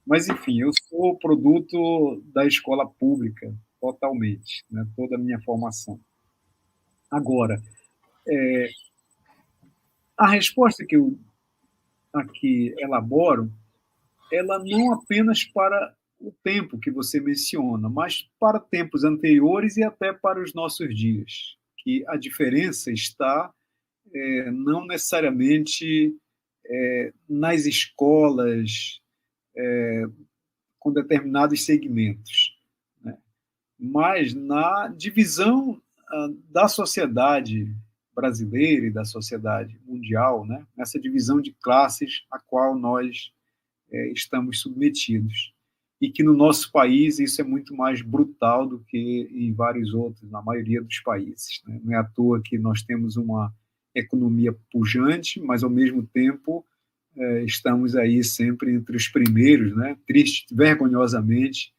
Mas, enfim, eu sou produto da escola pública, totalmente, né? Toda a minha formação. Agora, a resposta que eu aqui elaboro, ela não apenas para o tempo que você menciona, mas para tempos anteriores e até para os nossos dias, que a diferença está não necessariamente nas escolas com determinados segmentos, né? Mas na divisão da sociedade brasileira e da sociedade mundial, né? Nessa divisão de classes a qual nós estamos submetidos. E que no nosso país isso é muito mais brutal do que em vários outros, na maioria dos países, né? Não é à toa que nós temos uma economia pujante, mas ao mesmo tempo estamos aí sempre entre os primeiros, né? Triste, vergonhosamente,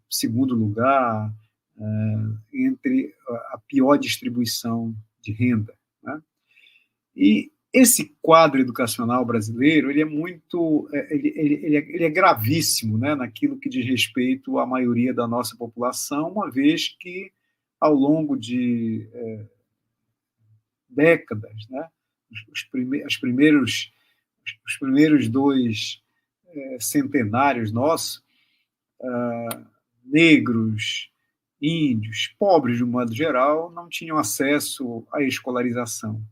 segundo lugar, entre a pior distribuição de renda, né? E esse quadro educacional brasileiro ele é muito, ele é gravíssimo, né, naquilo que diz respeito à maioria da nossa população, uma vez que ao longo de décadas, né, os primeiros dois centenários nossos, negros, índios, pobres de um modo geral, não tinham acesso à escolarização.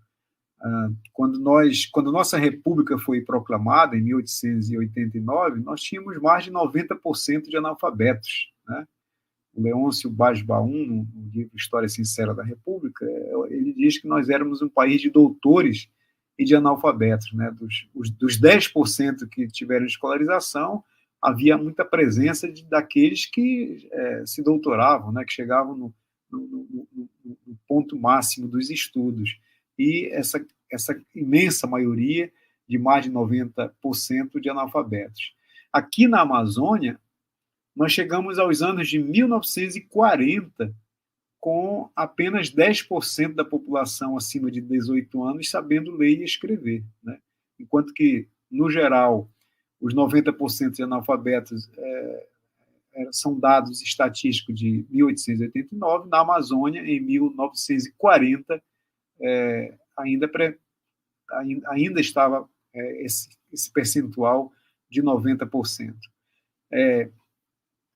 Quando nossa república foi proclamada, em 1889, nós tínhamos mais de 90% de analfabetos, né? O Leôncio Basbaum, no livro História Sincera da República, ele diz que nós éramos um país de doutores e de analfabetos, né? Dos 10% que tiveram escolarização, havia muita presença daqueles que se doutoravam, né? Que chegavam no ponto máximo dos estudos. E essa imensa maioria, de mais de 90% de analfabetos. Aqui na Amazônia, nós chegamos aos anos de 1940 com apenas 10% da população acima de 18 anos sabendo ler e escrever, né? Enquanto que, no geral, os 90% de analfabetos são dados estatísticos de 1889, na Amazônia, em 1940, ainda, ainda estava esse percentual de 90%.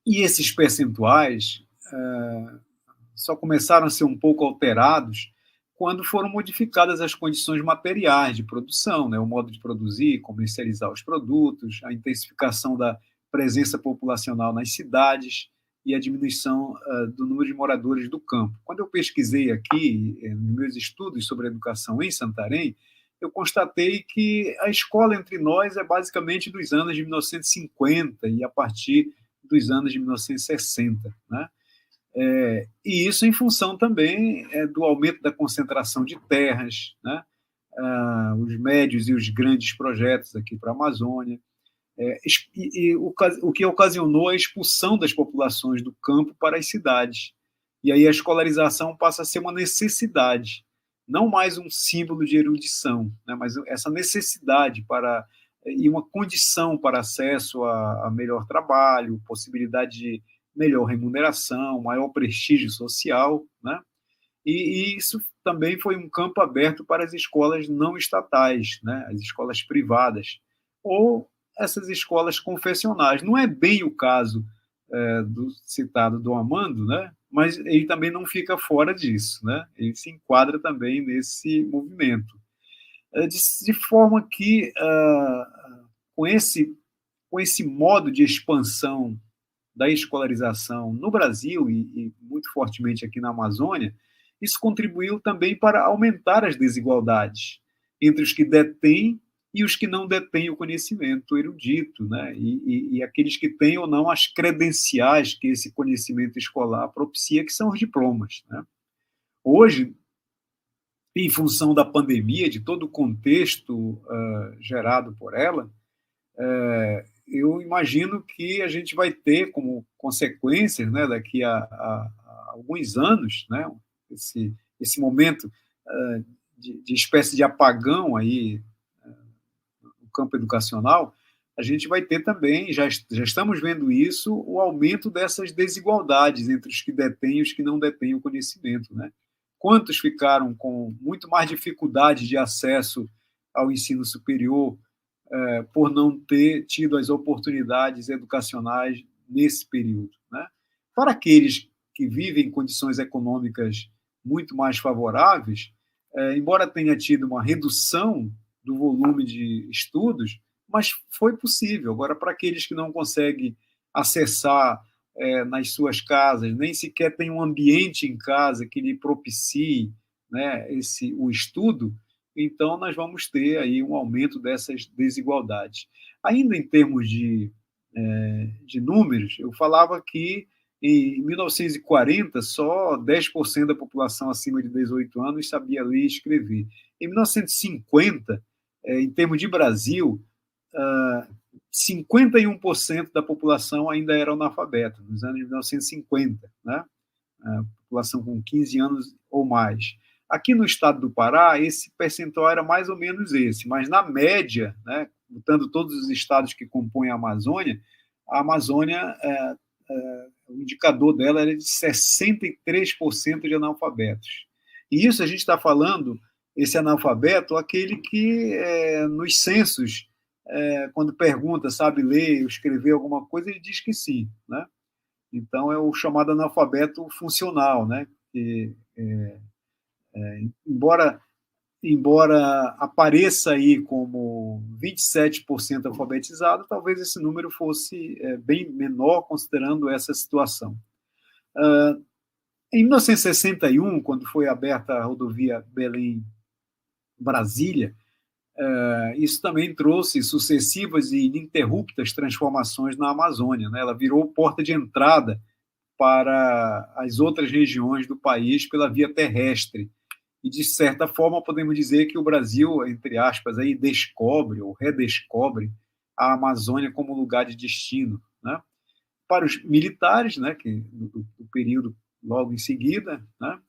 E esses percentuais só começaram a ser um pouco alterados quando foram modificadas as condições materiais de produção, né? O modo de produzir, comercializar os produtos, a intensificação da presença populacional nas cidades e a diminuição do número de moradores do campo. Quando eu pesquisei aqui, nos meus estudos sobre a educação em Santarém, eu constatei que a escola entre nós é basicamente dos anos de 1950 e a partir dos anos de 1960, né? E isso em função também do aumento da concentração de terras, né? Os médios e os grandes projetos aqui para a Amazônia, o que ocasionou a expulsão das populações do campo para as cidades. E aí a escolarização passa a ser uma necessidade, não mais um símbolo de erudição, né? Mas essa necessidade e uma condição para acesso a melhor trabalho, possibilidade de melhor remuneração, maior prestígio social, né? E isso também foi um campo aberto para as escolas não estatais, né? As escolas privadas, ou essas escolas confessionais. Não é bem o caso do citado Dom Amando, né? Mas ele também não fica fora disso, né? Ele se enquadra também nesse movimento. De forma que, com esse modo de expansão da escolarização no Brasil e muito fortemente aqui na Amazônia, isso contribuiu também para aumentar as desigualdades entre os que detêm e os que não detêm o conhecimento erudito, né? E aqueles que têm ou não as credenciais que esse conhecimento escolar propicia, que são os diplomas, né? Hoje, em função da pandemia, de todo o contexto gerado por ela, eu imagino que a gente vai ter como consequências, né, daqui a alguns anos, né, esse momento de espécie de apagão aí no campo educacional, a gente vai ter também, já estamos vendo isso, o aumento dessas desigualdades entre os que detêm e os que não detêm o conhecimento, né? Quantos ficaram com muito mais dificuldade de acesso ao ensino superior por não ter tido as oportunidades educacionais nesse período, né? Para aqueles que vivem em condições econômicas muito mais favoráveis, embora tenha tido uma redução do volume de estudos, mas foi possível. Agora, para aqueles que não conseguem acessar nas suas casas, nem sequer tem um ambiente em casa que lhe propicie, né, o estudo, então nós vamos ter aí um aumento dessas desigualdades. Ainda em termos de números, eu falava que em 1940 só 10% da população acima de 18 anos sabia ler e escrever. Em 1950, em termos de Brasil, 51% da população ainda era analfabeta, nos anos de 1950, né? A população com 15 anos ou mais. Aqui no estado do Pará, esse percentual era mais ou menos esse, mas na média, né, botando todos os estados que compõem a Amazônia o indicador dela era de 63% de analfabetos. E isso a gente está falando, esse analfabeto, aquele que nos censos, quando pergunta, sabe ler ou escrever alguma coisa, ele diz que sim, né? Então é o chamado analfabeto funcional, né? Que, embora apareça aí como 27% alfabetizado, talvez esse número fosse bem menor considerando essa situação. Em 1961, quando foi aberta a rodovia Belém-Brasília, isso também trouxe sucessivas e ininterruptas transformações na Amazônia, né? Ela virou porta de entrada para as outras regiões do país pela via terrestre. E, de certa forma, podemos dizer que o Brasil, entre aspas, aí, descobre ou redescobre a Amazônia como lugar de destino, né? Para os militares, né, que do período logo em seguida, né,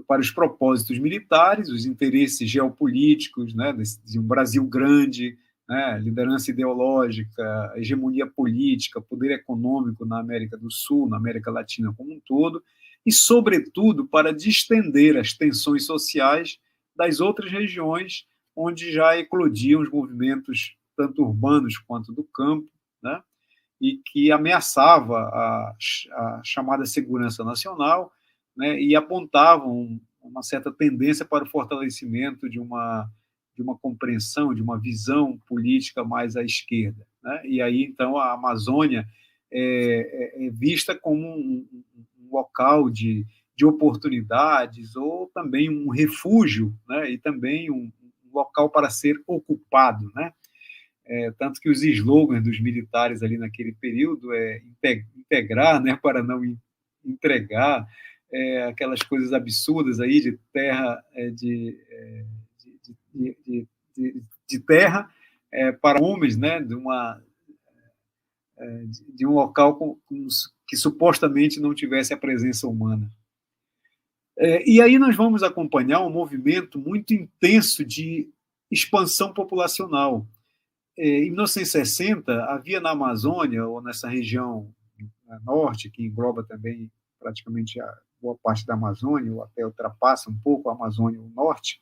para os propósitos militares, os interesses geopolíticos, né, de um Brasil grande, né, liderança ideológica, hegemonia política, poder econômico na América do Sul, na América Latina como um todo, e, sobretudo, para distender as tensões sociais das outras regiões onde já eclodiam os movimentos, tanto urbanos quanto do campo, né, e que ameaçava a chamada segurança nacional, né, e apontavam uma certa tendência para o fortalecimento de uma compreensão, de uma visão política mais à esquerda, né? E aí, então, a Amazônia é vista como um local de oportunidades ou também um refúgio, né? E também um local para ser ocupado, né? Tanto que os slogans dos militares ali naquele período é integrar, né, para não entregar, aquelas coisas absurdas aí de terra, de terra para homens, né, de um local que supostamente não tivesse a presença humana. E aí nós vamos acompanhar um movimento muito intenso de expansão populacional. Em 1960, havia na Amazônia, ou nessa região norte, que engloba também praticamente a boa parte da Amazônia, ou até ultrapassa um pouco a Amazônia, o norte,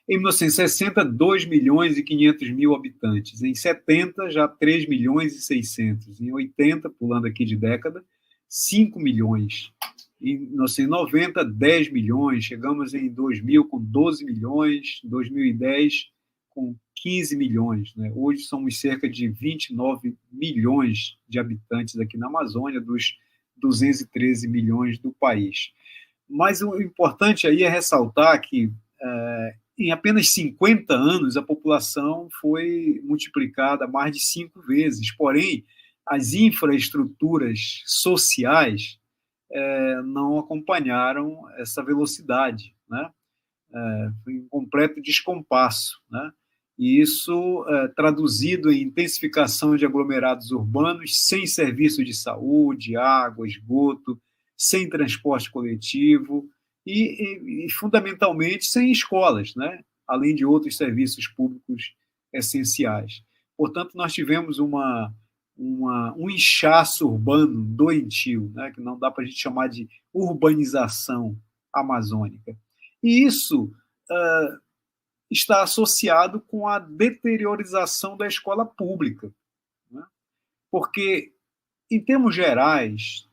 em 1960, 2 milhões e 500 mil habitantes. Em 70, já 3 milhões e 600. Em 80, pulando aqui de década, 5 milhões. Em 1990, 10 milhões. Chegamos em 2000 com 12 milhões. 2010, com 15 milhões. Né? Hoje somos cerca de 29 milhões de habitantes aqui na Amazônia, dos 213 milhões do país. Mas o importante aí é ressaltar que em apenas 50 anos, a população foi multiplicada mais de 5 vezes. Porém, as infraestruturas sociais não acompanharam essa velocidade, né? Foi um completo descompasso, né? E isso traduzido em intensificação de aglomerados urbanos, sem serviço de saúde, água, esgoto, sem transporte coletivo e fundamentalmente sem escolas, né? Além de outros serviços públicos essenciais. Portanto, nós tivemos um inchaço urbano doentio, né, que não dá para a gente chamar de urbanização amazônica. E isso está associado com a deteriorização da escola pública, né? Porque, em termos gerais,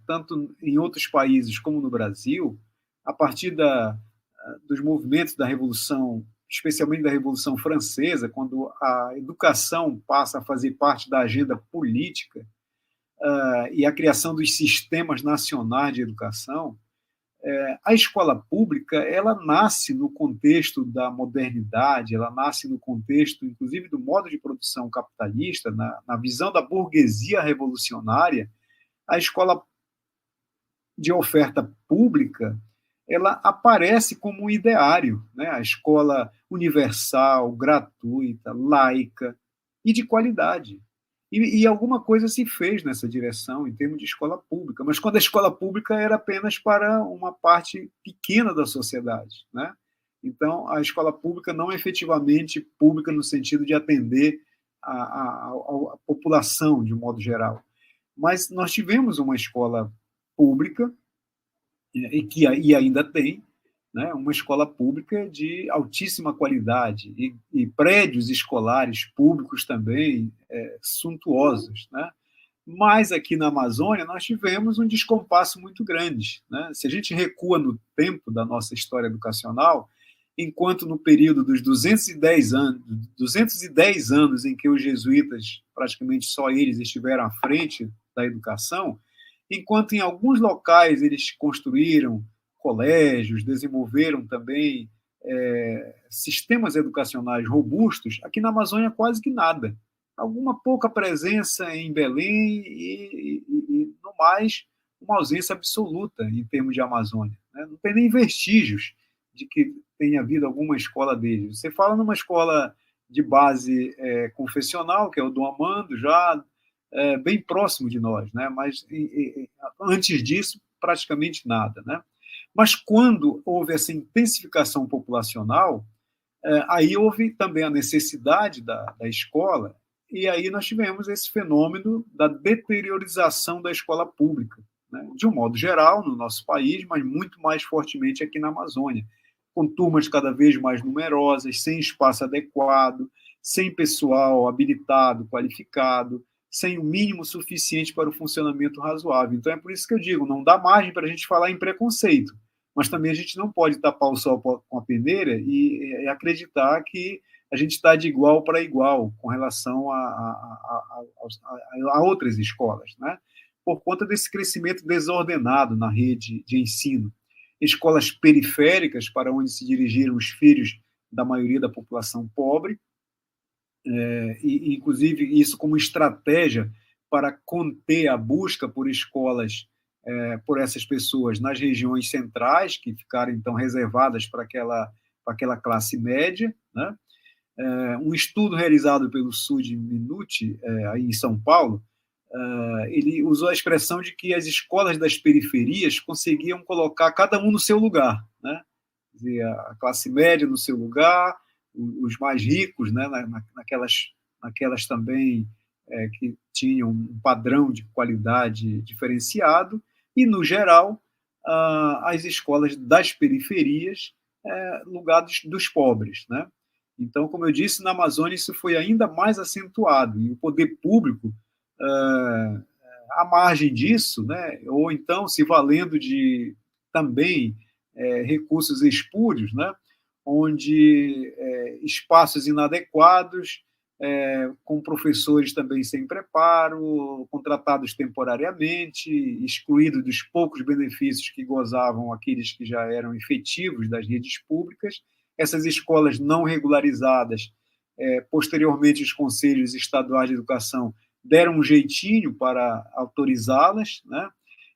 tanto em outros países como no Brasil, a partir dos movimentos da Revolução, especialmente da Revolução Francesa, quando a educação passa a fazer parte da agenda política e a criação dos sistemas nacionais de educação, a escola pública ela nasce no contexto da modernidade, ela nasce no contexto, inclusive, do modo de produção capitalista, na visão da burguesia revolucionária. A escola de oferta pública ela aparece como um ideário, né? A escola universal, gratuita, laica e de qualidade. E alguma coisa se fez nessa direção em termos de escola pública, mas quando a escola pública era apenas para uma parte pequena da sociedade, né? Então, a escola pública não é efetivamente pública no sentido de atender a população de um modo geral. Mas nós tivemos uma escola pública e ainda tem, né, uma escola pública de altíssima qualidade e prédios escolares públicos também suntuosos, né? Mas aqui na Amazônia nós tivemos um descompasso muito grande, né? Se a gente recua no tempo da nossa história educacional, enquanto no período dos 210 anos em que os jesuítas, praticamente só eles estiveram à frente da educação, enquanto em alguns locais eles construíram colégios, desenvolveram também sistemas educacionais robustos, aqui na Amazônia quase que nada. Alguma pouca presença em Belém e no mais, uma ausência absoluta em termos de Amazônia, né? Não tem nem vestígios de que tenha havido alguma escola deles. Você fala numa escola de base confessional, que é o do Amando, já bem próximo de nós, né? Mas antes disso, praticamente nada, né? Mas quando houve essa intensificação populacional, aí houve também a necessidade da escola, e aí nós tivemos esse fenômeno da deteriorização da escola pública, né? De um modo geral, no nosso país, mas muito mais fortemente aqui na Amazônia, com turmas cada vez mais numerosas, sem espaço adequado, sem pessoal habilitado, qualificado, sem o mínimo suficiente para o funcionamento razoável. Então é por isso que eu digo, não dá margem para a gente falar em preconceito, mas também a gente não pode tapar o sol com a peneira e acreditar que a gente está de igual para igual com relação a outras escolas, né? Por conta desse crescimento desordenado na rede de ensino. Escolas periféricas para onde se dirigiram os filhos da maioria da população pobre, e inclusive isso como estratégia para conter a busca por escolas por essas pessoas nas regiões centrais, que ficaram então reservadas para aquela classe média, né? Um estudo realizado pelo Sud Minuti, aí em São Paulo, ele usou a expressão de que as escolas das periferias conseguiam colocar cada um no seu lugar, né? Quer dizer, a classe média no seu lugar, os mais ricos, né, naquelas também que tinham um padrão de qualidade diferenciado, e, no geral, as escolas das periferias, lugar dos pobres, né? Então, como eu disse, na Amazônia isso foi ainda mais acentuado, e o poder público, à margem disso, né, ou então se valendo de também recursos espúrios, né, onde espaços inadequados, com professores também sem preparo, contratados temporariamente, excluídos dos poucos benefícios que gozavam aqueles que já eram efetivos das redes públicas, essas escolas não regularizadas, posteriormente os conselhos estaduais de educação deram um jeitinho para autorizá-las, né?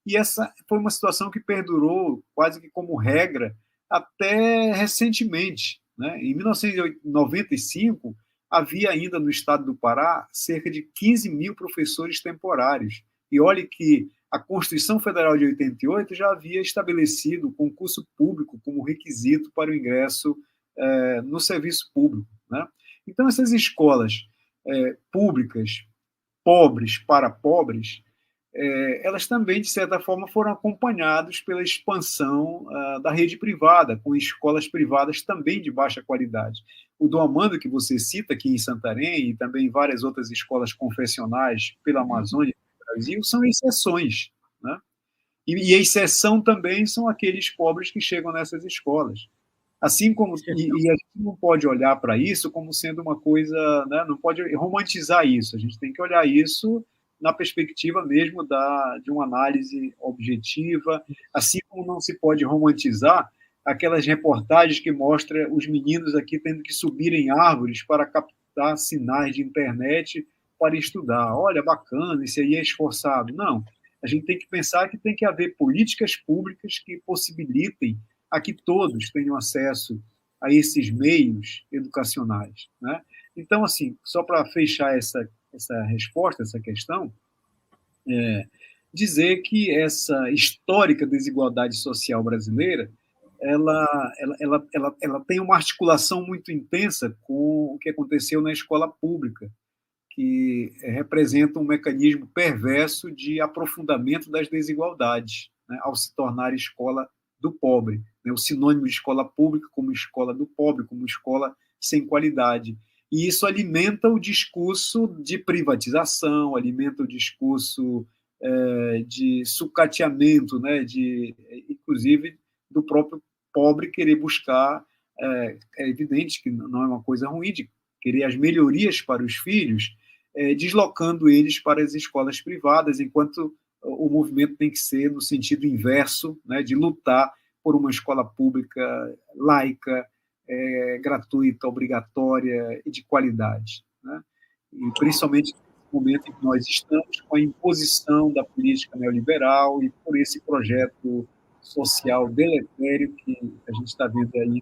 E essa foi uma situação que perdurou quase que como regra até recentemente, né? Em 1995, havia ainda no estado do Pará cerca de 15 mil professores temporários. E olhe que a Constituição Federal de 88 já havia estabelecido o concurso público como requisito para o ingresso no serviço público, né? Então, essas escolas públicas, pobres para pobres, elas também, de certa forma, foram acompanhadas pela expansão da rede privada, com escolas privadas também de baixa qualidade. O Dom Amando, que você cita aqui em Santarém, e também várias outras escolas confessionais pela Amazônia e no Brasil, são exceções, né? E a exceção também são aqueles pobres que chegam nessas escolas. Assim como, e a gente não pode olhar para isso como sendo uma coisa, né, não pode romantizar isso, a gente tem que olhar isso na perspectiva mesmo de uma análise objetiva, assim como não se pode romantizar aquelas reportagens que mostram os meninos aqui tendo que subir em árvores para captar sinais de internet para estudar. Olha, bacana, isso aí é esforçado. Não, a gente tem que pensar que tem que haver políticas públicas que possibilitem a que todos tenham acesso a esses meios educacionais, né? Então, assim, só para fechar essa resposta, essa questão, dizer que essa histórica desigualdade social brasileira ela tem uma articulação muito intensa com o que aconteceu na escola pública, que representa um mecanismo perverso de aprofundamento das desigualdades, né, ao se tornar escola do pobre, né, o sinônimo de escola pública como escola do pobre, como escola sem qualidade. E isso alimenta o discurso de privatização, alimenta o discurso de sucateamento, né, inclusive do próprio pobre querer buscar. É evidente que não é uma coisa ruim de querer as melhorias para os filhos, deslocando eles para as escolas privadas, enquanto o movimento tem que ser no sentido inverso, né, de lutar por uma escola pública laica, gratuita, obrigatória e de qualidade, né? E principalmente no momento em que nós estamos com a imposição da política neoliberal e por esse projeto social deletério que a gente está vendo aí.